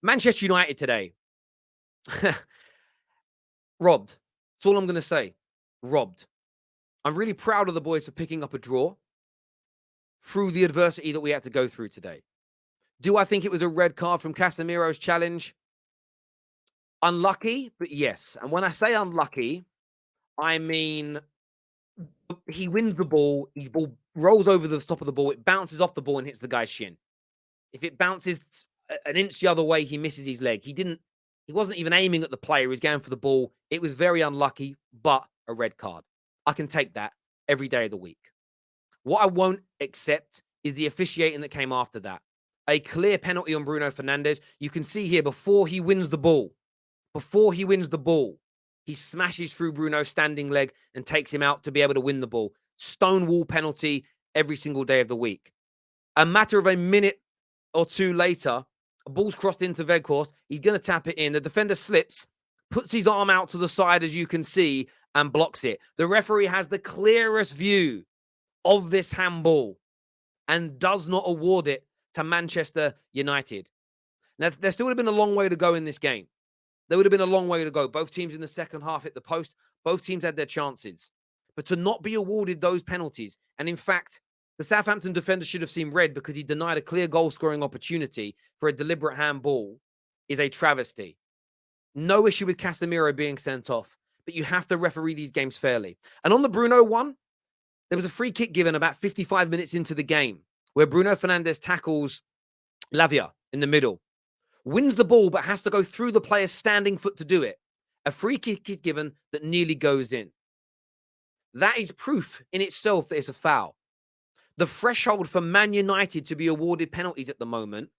Manchester United today. Robbed. That's all I'm going to say. Robbed. I'm really proud of the boys for picking up a draw through the adversity that we had to go through today. Do I think it was a red card from Casemiro's challenge? Unlucky, but yes. And when I say unlucky, I mean he wins the ball, his ball rolls over the top of the ball, it bounces off the ball and hits the guy's shin. If it bounces an inch the other way, he misses his leg. He wasn't even aiming at the player, he was going for the ball. It was very unlucky, but a red card. I can take that every day of the week. What I won't accept is the officiating that came after that. A clear penalty on Bruno Fernandes. You can see here before he wins the ball, he smashes through Bruno's standing leg and takes him out to be able to win the ball. Stonewall penalty every single day of the week. A matter of a minute or two later, a ball's crossed into Weghorst. He's going to tap it in. The defender slips, puts his arm out to the side, as you can see, and blocks it. The referee has the clearest view of this handball and does not award it to Manchester United. Now, there still would have been a long way to go in this game. There would have been a long way to go. Both teams in the second half hit the post. Both teams had their chances. But to not be awarded those penalties, and in fact, the Southampton defender should have seen red because he denied a clear goal-scoring opportunity for a deliberate handball, is a travesty. No issue with Casemiro being sent off, but you have to referee these games fairly. And on the Bruno one, there was a free kick given about 55 minutes into the game where Bruno Fernandes tackles Lavia in the middle, wins the ball, but has to go through the player's standing foot to do it. A free kick is given that nearly goes in. That is proof in itself that it's a foul. The threshold for Man United to be awarded penalties at the moment,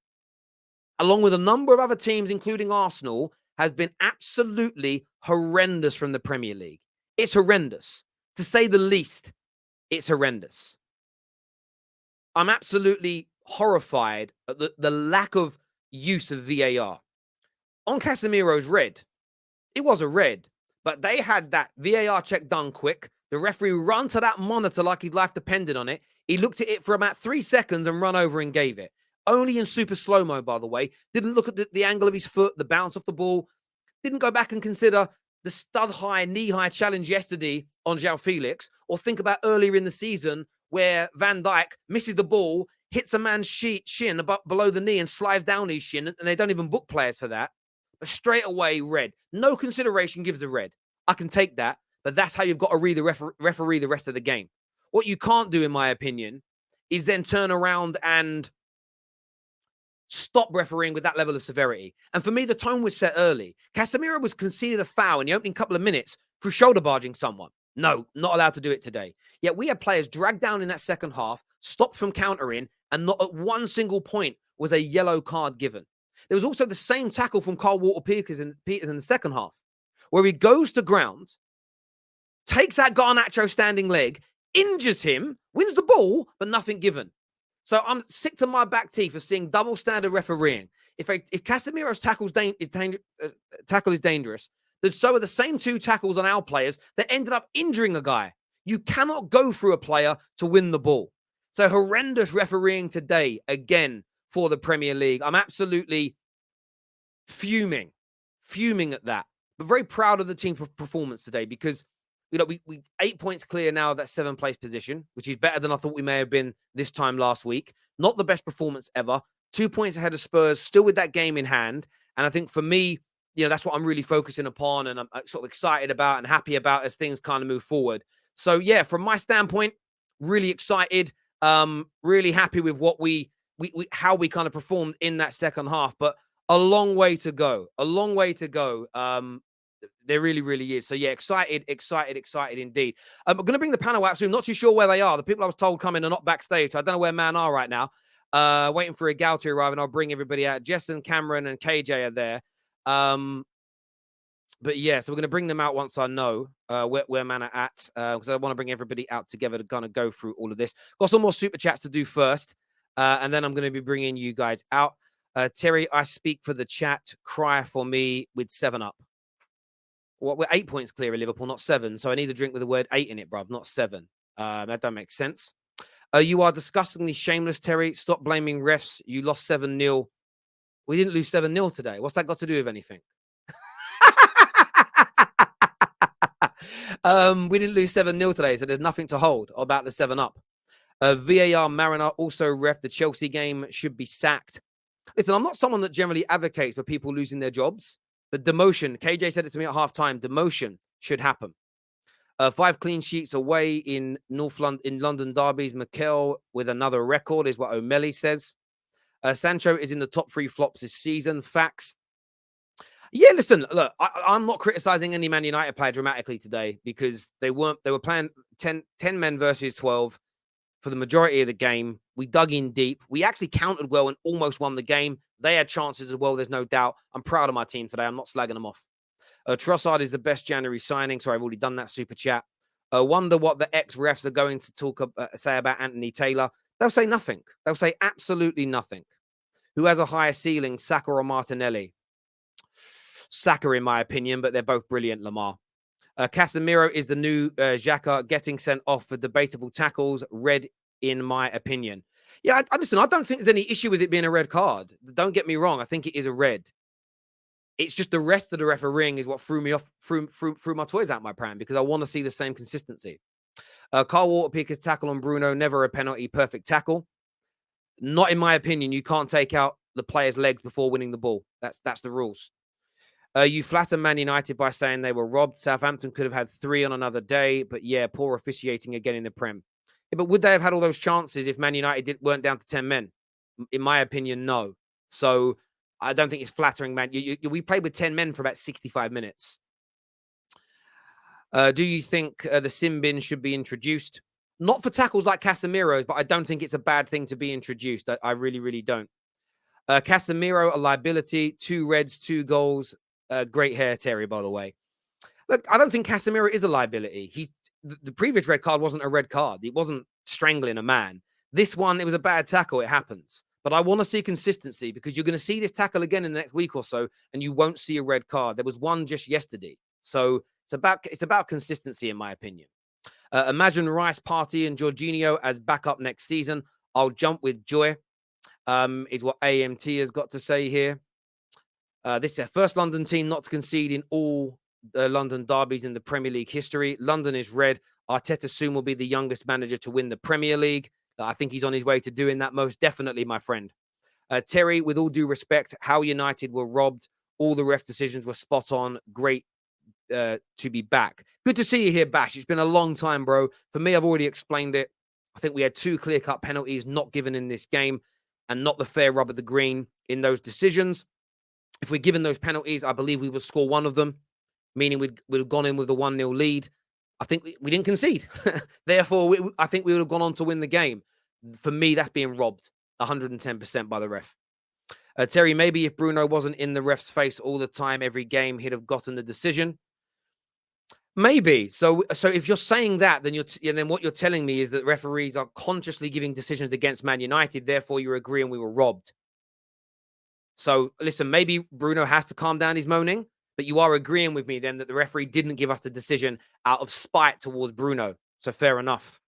along with a number of other teams, including Arsenal, has been absolutely horrendous from the Premier League. It's horrendous. To say the least, it's horrendous. I'm absolutely horrified at the lack of use of VAR. On Casemiro's red, it was a red, but they had that VAR check done quick. The referee ran to that monitor like his life depended on it. He looked at it for about 3 seconds and ran over and gave it. Only in super slow-mo, by the way. Didn't look at the angle of his foot, the bounce off the ball. Didn't go back and consider the stud-high, knee-high challenge yesterday on João Felix, or think about earlier in the season where Van Dijk misses the ball, hits a man's shin below the knee and slides down his shin, and they don't even book players for that. But straight away, red. No consideration gives a red. I can take that, but that's how you've got to read the referee the rest of the game. What you can't do, in my opinion, is then turn around and stop refereeing with that level of severity. And for me, the tone was set early. Casemiro was conceded a foul in the opening couple of minutes for shoulder barging someone. No, not allowed to do it today. Yet we had players dragged down in that second half, stopped from countering, and not at one single point was a yellow card given. There was also the same tackle from Kyle Walker-Peters in the second half, where he goes to ground, takes that Garnacho standing leg, injures him, wins the ball, but nothing given. So I'm sick to my back teeth of seeing double standard refereeing. If Casemiro's tackle is dangerous, then so are the same 2 tackles on our players that ended up injuring a guy. You cannot go through a player to win the ball. So horrendous refereeing today, again, for the Premier League. I'm absolutely fuming at that. But very proud of the team's performance today because we 8 points clear now of that 7th place position, which is better than I thought we may have been this time last week. Not the best performance ever. 2 points ahead of Spurs, still with that game in hand. And I think for me, that's what I'm really focusing upon and I'm sort of excited about and happy about as things kind of move forward. So, yeah, from my standpoint, really excited. Really happy with what how we kind of performed in that second half. But a long way to go. There really, really is. So, yeah, excited indeed. I'm going to bring the panel out soon. Not too sure where they are. The people I was told coming are not backstage. So I don't know where Man are right now. Waiting for a gal to arrive, and I'll bring everybody out. Jess and Cameron and KJ are there. But, yeah, so we're going to bring them out once I know where Man are at. Because I want to bring everybody out together to kind of go through all of this. Got some more super chats to do first. And then I'm going to be bringing you guys out. Terry, I speak for the chat. Cry for me with 7-Up. We're 8 points clear of Liverpool, not 7. So I need a drink with the word 8 in it, bruv, not 7. That don't make sense. You are disgustingly shameless, Terry. Stop blaming refs. You lost 7-0. We didn't lose 7-0 today. What's that got to do with anything? We didn't lose 7-0 today, so there's nothing to hold about the 7-up. VAR Mariner also ref the Chelsea game, should be sacked. Listen, I'm not someone that generally advocates for people losing their jobs, but demotion, KJ said it to me at halftime, demotion should happen. 5 clean sheets away in London derbies. Mikel with another record is what O'Malley says. Sancho is in the top 3 flops this season. Facts. Yeah, listen, look, I'm not criticizing any Man United player dramatically today because they were playing 10 men versus 12 for the majority of the game. We dug in deep. We actually countered well and almost won the game. They had chances as well, there's no doubt. I'm proud of my team today. I'm not slagging them off. Trossard is the best January signing. Sorry, I've already done that super chat. Wonder what the ex-refs are going to say about Anthony Taylor. They'll say nothing. They'll say absolutely nothing. Who has a higher ceiling, Saka or Martinelli? Saka, in my opinion, but they're both brilliant, Lamar. Casemiro is the new Xhaka, getting sent off for debatable tackles. Red, in my opinion. Yeah, listen, I don't think there's any issue with it being a red card. Don't get me wrong. I think it is a red. It's just the rest of the refereeing is what threw me off, threw my toys out my pram, because I want to see the same consistency. Carl Walker-Peters tackle on Bruno, never a penalty, perfect tackle. Not in my opinion. You can't take out the player's legs before winning the ball. That's the rules. You flatter Man United by saying they were robbed. Southampton could have had 3 on another day, but yeah, poor officiating again in the Prem. Yeah, but would they have had all those chances if Man United weren't down to 10 men? In my opinion, no. So I don't think it's flattering, man. We played with 10 men for about 65 minutes. Do you think the sin bin should be introduced? Not for tackles like Casemiro's, but I don't think it's a bad thing to be introduced. I really, really don't. Casemiro, a liability, 2 reds, 2 goals. Great hair, Terry, by the way. Look, I don't think Casemiro is a liability. The previous red card wasn't a red card. It wasn't strangling a man. This one, it was a bad tackle. It happens. But I want to see consistency, because you're going to see this tackle again in the next week or so, and you won't see a red card. There was one just yesterday. So it's about consistency, in my opinion. Imagine Rice, Partey, and Jorginho as backup next season. I'll jump with joy, is what AMT has got to say here. This is their first London team not to concede in all London derbies in the Premier League history. London is red. Arteta soon will be the youngest manager to win the Premier League. I think he's on his way to doing that, most definitely, my friend. Terry, with all due respect, how United were robbed. All the ref decisions were spot on. Great to be back. Good to see you here, Bash. It's been a long time, bro. For me, I've already explained it. I think we had 2 clear-cut penalties not given in this game, and not the fair rub of the green in those decisions. If we're given those penalties, I believe we would score one of them, meaning we'd have gone in with a 1-0 lead. I think we didn't concede. Therefore, I think we would have gone on to win the game. For me, that's being robbed 110% by the ref. Terry, maybe if Bruno wasn't in the ref's face all the time, every game, he'd have gotten the decision. Maybe. So if you're saying that, then what you're telling me is that referees are consciously giving decisions against Man United. Therefore, you're agreeing we were robbed. So listen, maybe Bruno has to calm down his moaning, but you are agreeing with me then that the referee didn't give us the decision out of spite towards Bruno. So fair enough.